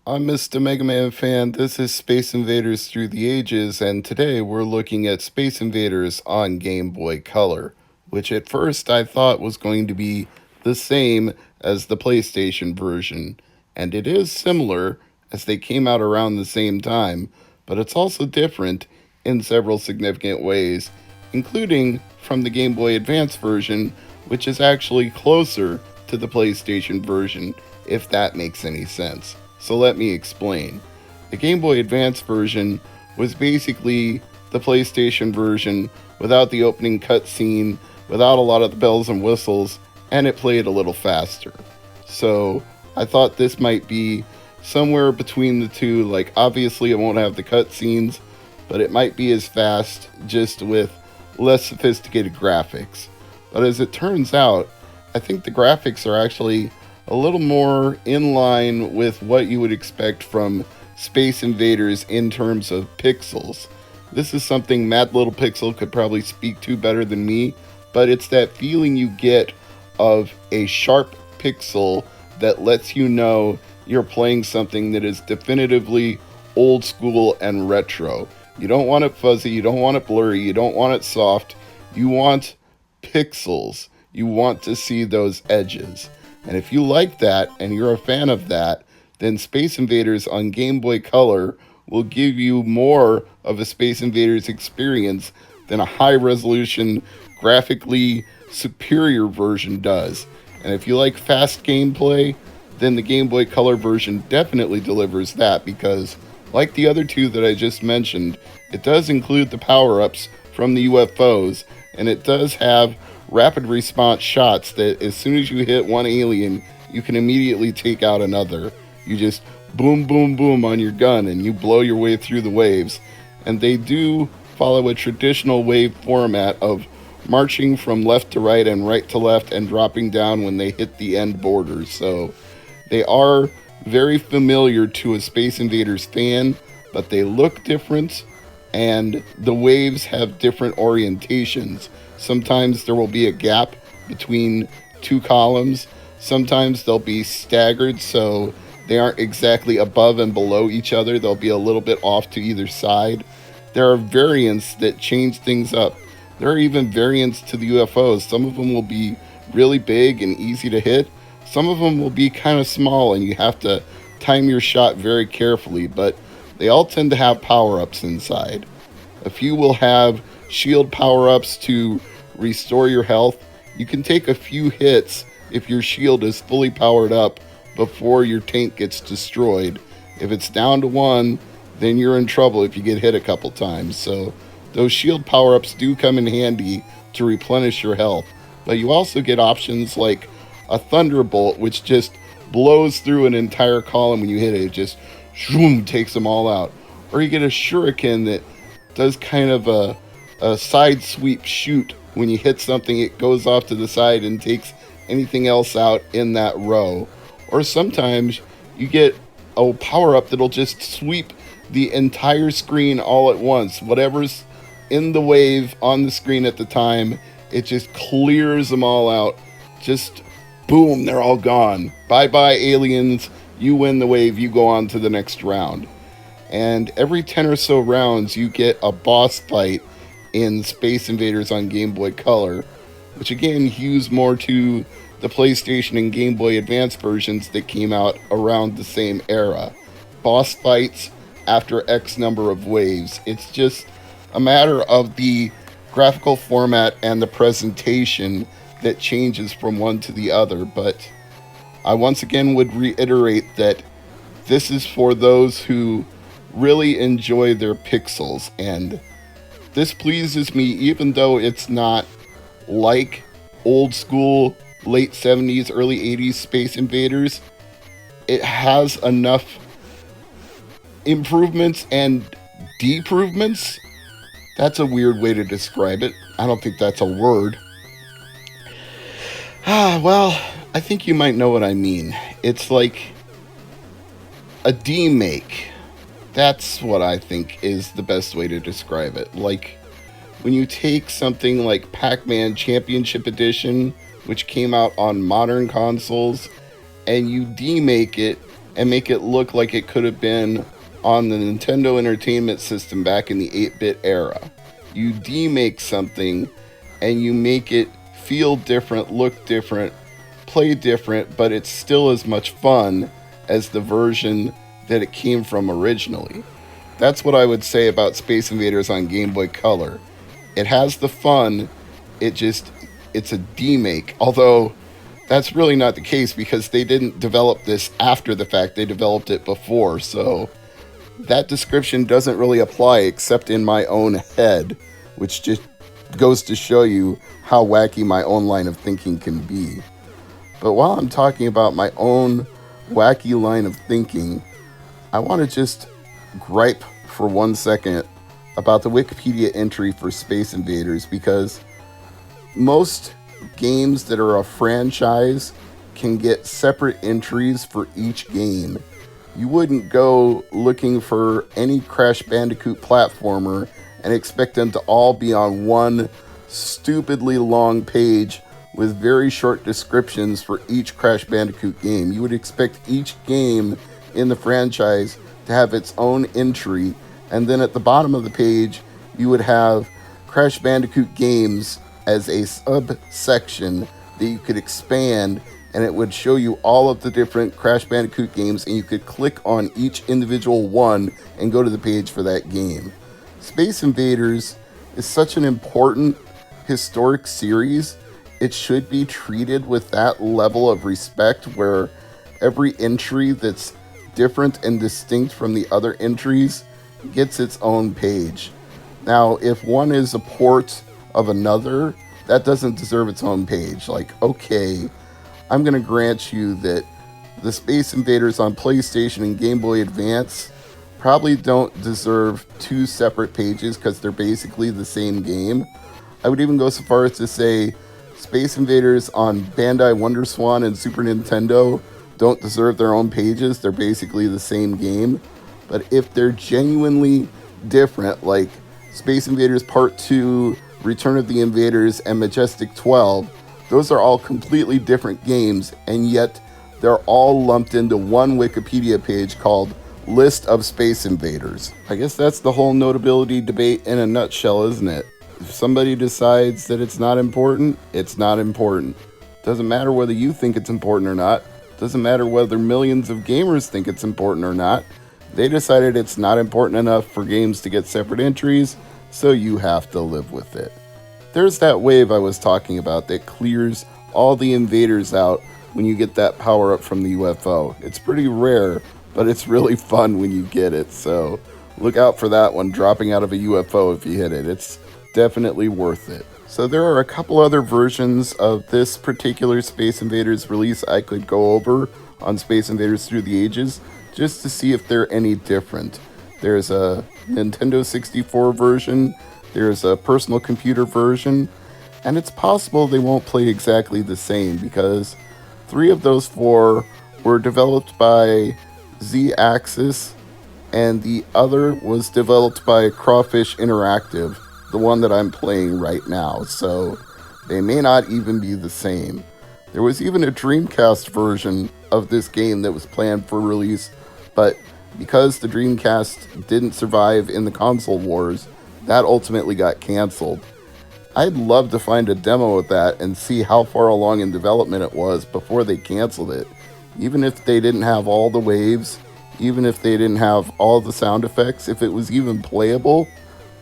I'm Mr. MegaManFan. This is Space Invaders Through the Ages, and today we're looking at Space Invaders on Game Boy Color, which at first I thought was going to be the same as the PlayStation version, and it is similar as they came out around the same time, but it's also different in several significant ways, including from the Game Boy Advance version, which is actually closer to the PlayStation version, if that makes any sense. So let me explain. The Game Boy Advance version was basically the PlayStation version without the opening cutscene, without a lot of the bells and whistles, and it played a little faster. So I thought this might be somewhere between the two. Like, obviously, it won't have the cutscenes, but it might be as fast, just with less sophisticated graphics. But as it turns out, I think the graphics are actually a little more in line with what you would expect from Space Invaders in terms of pixels. This is something Mad Little Pixel could probably speak to better than me, but it's that feeling you get of a sharp pixel that lets you know you're playing something that is definitively old school and retro. You don't want it fuzzy, you don't want it blurry, you don't want it soft, you want pixels. You want to see those edges. And if you like that and you're a fan of that, then Space Invaders on Game Boy Color will give you more of a Space Invaders experience than a high-resolution, graphically superior version does. And if you like fast gameplay, then the Game Boy Color version definitely delivers that because, like the other two that I just mentioned, it does include the power-ups from the UFOs, and it does have rapid response shots that as soon as you hit one alien, you can immediately take out another. You just boom, boom, boom on your gun and you blow your way through the waves. And they do follow a traditional wave format of marching from left to right and right to left and dropping down when they hit the end borders. So they are very familiar to a Space Invaders fan, but they look different and the waves have different orientations. Sometimes there will be a gap between two columns. Sometimes they'll be staggered, so they aren't exactly above and below each other. They'll be a little bit off to either side. There are variants that change things up. There are even variants to the UFOs. Some of them will be really big and easy to hit. Some of them will be kind of small, and you have to time your shot very carefully, but they all tend to have power-ups inside. A few will have shield power-ups to restore your health. You can take a few hits if your shield is fully powered up before your tank gets destroyed. If it's down to one, then you're in trouble if you get hit a couple times. So those shield power-ups do come in handy to replenish your health. But you also get options like a thunderbolt, which just blows through an entire column when you hit it. It just shoom, takes them all out. Or you get a shuriken that does kind of a side sweep shoot. When you hit something, it goes off to the side and takes anything else out in that row. Or sometimes you get a power-up that'll just sweep the entire screen all at once. Whatever's in the wave on the screen at the time, it just clears them all out. Just boom, they're all gone. Bye-bye, aliens. You win the wave, you go on to the next round. And every 10 or so rounds, you get a boss fight in Space Invaders on Game Boy Color, which again hews more to the PlayStation and Game Boy Advance versions that came out around the same era. Boss fights after X number of waves. It's just a matter of the graphical format and the presentation that changes from one to the other, but I once again would reiterate that this is for those who really enjoy their pixels, and this pleases me even though it's not like old school late 70s, early 80s Space Invaders. It has enough improvements and deprovements. That's a weird way to describe it. I don't think that's a word. Well, I think you might know what I mean. It's like a demake. That's what I think is the best way to describe it. Like, when you take something like Pac-Man Championship Edition, which came out on modern consoles, and you demake it and make it look like it could have been on the Nintendo Entertainment System back in the 8-bit era. You demake something and you make it feel different, look different, play different, but it's still as much fun as the version that it came from originally. That's what I would say about Space Invaders on Game Boy Color. It has the fun, it's a demake, although that's really not the case because they didn't develop this after the fact, they developed it before, so that description doesn't really apply except in my own head, which just goes to show you how wacky my own line of thinking can be. But while I'm talking about my own wacky line of thinking, I want to just gripe for 1 second about the Wikipedia entry for Space Invaders, because most games that are a franchise can get separate entries for each game. You wouldn't go looking for any Crash Bandicoot platformer and expect them to all be on one stupidly long page with very short descriptions for each Crash Bandicoot game. You would expect each game in the franchise to have its own entry, and then at the bottom of the page, you would have Crash Bandicoot games as a subsection that you could expand, and it would show you all of the different Crash Bandicoot games, and you could click on each individual one and go to the page for that game. Space Invaders is such an important historic series. It should be treated with that level of respect where every entry that's different and distinct from the other entries gets its own page. Now, if one is a port of another, that doesn't deserve its own page. Like, okay, I'm going to grant you that the Space Invaders on PlayStation and Game Boy Advance probably don't deserve two separate pages because they're basically the same game. I would even go so far as to say Space Invaders on Bandai WonderSwan and Super Nintendo don't deserve their own pages. They're basically the same game. But if they're genuinely different, like Space Invaders Part 2, Return of the Invaders, and Majestic 12, those are all completely different games, and yet they're all lumped into one Wikipedia page called List of Space Invaders. I guess that's the whole notability debate in a nutshell, isn't it? If somebody decides that it's not important, it's not important. Doesn't matter whether you think it's important or not. Doesn't matter whether millions of gamers think it's important or not. They decided it's not important enough for games to get separate entries, so you have to live with it. There's that wave I was talking about that clears all the invaders out when you get that power up from the UFO. It's pretty rare, but it's really fun when you get it, so look out for that one dropping out of a UFO if you hit it. It's definitely worth it. So there are a couple other versions of this particular Space Invaders release I could go over on Space Invaders Through the Ages, just to see if they're any different. There's a Nintendo 64 version, there's a personal computer version, and it's possible they won't play exactly the same because 3 of those 4 were developed by Z-Axis, and the other was developed by Crawfish Interactive, the one that I'm playing right now, so they may not even be the same. There was even a Dreamcast version of this game that was planned for release, but because the Dreamcast didn't survive in the console wars, that ultimately got canceled. I'd love to find a demo of that and see how far along in development it was before they canceled it. Even if they didn't have all the waves, even if they didn't have all the sound effects, if it was even playable,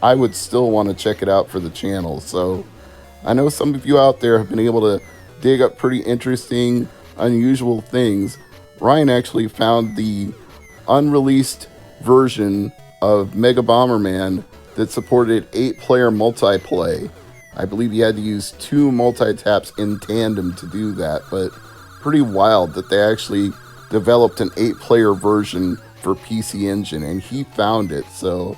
I would still want to check it out for the channel. So I know some of you out there have been able to dig up pretty interesting, unusual things. Ryan actually found the unreleased version of Mega Bomberman that supported 8-player multiplay. I believe you had to use 2 multi-taps in tandem to do that, but pretty wild that they actually developed an 8-player version for PC Engine, and he found it, so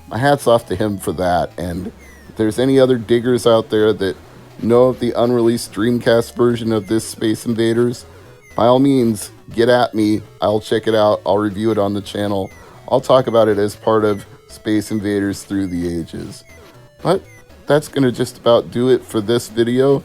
my hat's off to him for that. And if there's any other diggers out there that know of the unreleased Dreamcast version of this Space Invaders, by all means, get at me. I'll check it out. I'll review it on the channel. I'll talk about it as part of Space Invaders Through the Ages. But that's going to just about do it for this video.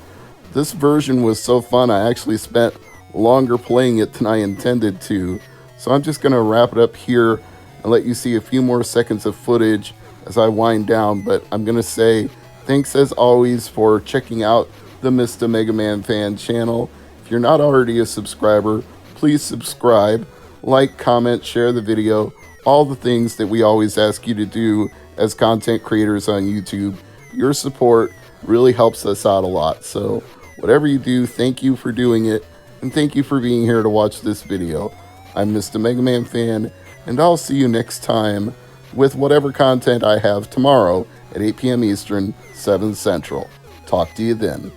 This version was so fun, I actually spent longer playing it than I intended to. So I'm just going to wrap it up here and let you see a few more seconds of footage as I wind down. But I'm going to say thanks as always for checking out the Mr. MegaManFan channel. If you're not already a subscriber, please subscribe, like, comment, share the video, all the things that we always ask you to do as content creators on YouTube. Your support really helps us out a lot. So whatever you do, thank you for doing it, and thank you for being here to watch this video. I'm Mr. MegaManFan, and I'll see you next time with whatever content I have tomorrow at 8 p.m. Eastern, 7 Central. Talk to you then.